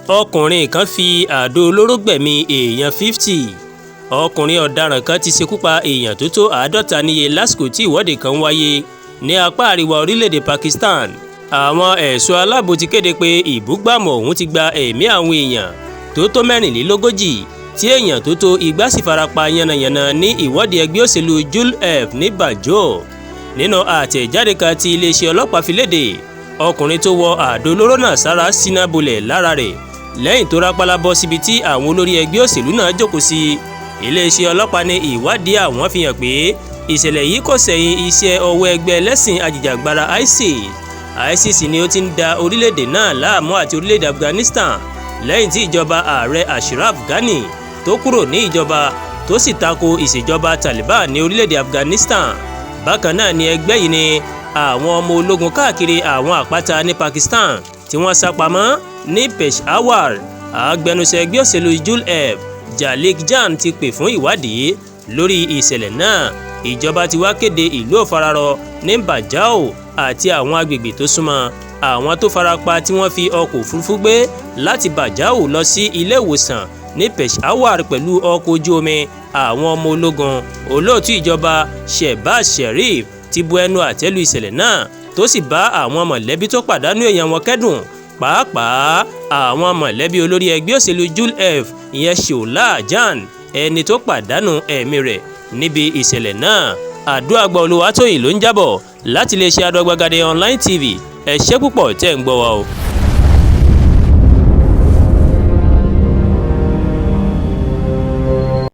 ọkùnrin kan fi àdó olóró gbẹ̀mí èèyàn 50. ọkùnrin ọ̀daràn kan ti ṣekú pa èèyàn tó tó 50 níye lásìkò tí ìwọ́de kan wáyé ní apá àríwá orílẹ̀-èdè Pakistan. àwọn ẹ̀ṣọ́ aláàbò ti kéde pé ìbúgbàmù ọ̀hún ti gba ẹ̀mí àwọn èèyàn tó tó 44 tí èèyàn tó tó 200 sì farapa yánnayànna ní ìwọ́de ẹgbẹ́ òṣèlú Julf ní Banjul. nínú àtẹ̀jáde kan tí iléeṣẹ́ ọlọ́pàá fi léde, ọkùnrin tó wọ àdó olóró náà sára síná bolẹ̀ lára rẹ̀ lẹ́yìn tó rápálá bọ́ síbi tí àwọn olórí ẹgbẹ́ òṣèlú náà jókòó sí. iléeṣẹ́ ọlọ́pàá ní ìwádìí àwọn fi hàn pé ìṣẹ̀lẹ̀ yìí kò sẹ̀yìn iṣẹ́ ọwọ́ ẹgbẹ́ ẹlẹ́sìn ajìjàgbara ISIS ni ó ti ń da orílẹ̀-èdè náà láàmú àti orílẹ̀-èdè Afghanistan lẹ́yìn tí ìjọba ààrẹ Ashraf Ghani tó kúrò ní ìjọba tó sì tako ìṣèjọba Taliban ní orílẹ̀-èdè Afghanistan. bákan náà ni ẹgbẹ́ yìí ní àwọn ọmọ ológun káàkiri àwọn àpáta ní Pakistan tí wọ́n sá pamọ́ ní Peshawar. agbẹnusọ ẹgbẹ́ òṣèlú Julf Jalik Jan ti pè fún ìwádìí lórí ìṣẹ̀lẹ̀ náà. ìjọba ti wá kéde ìlú òfararọ ní Banjul àti àwọn agbègbè tó súnmọ́. àwọn tó farapa tí wọ́n fi ọkọ̀ òfurufú gbé láti Banjul lọ sí ilé ìwòsàn ní Peshawar pẹ̀lú ọkọ̀ ojú omi àwọn ọmọ ológun. olóòtú ìjọba Shehbaz Sharif ti bu ẹnu àtẹ́lu ìṣẹ̀lẹ̀ náà tó sì bá àwọn mọ̀lẹ́bí tó pàdánù èèyàn wọn kẹ́dùn, pàápàá àwọn mọ̀lẹ́bí olórí ẹgbẹ́ òṣèlú Julf ìyẹn Shola Jan, ẹni tó pàdánù ẹ̀mí rẹ̀ níbi ìṣẹ̀lẹ̀ náà. Àdúràgbà Olúwatóyìn ló ń jábọ̀ láti iléeṣẹ́ Adọ́gbagadé online TV. ẹ ṣé púpọ̀ tẹ́ ń gbọ́ wa o.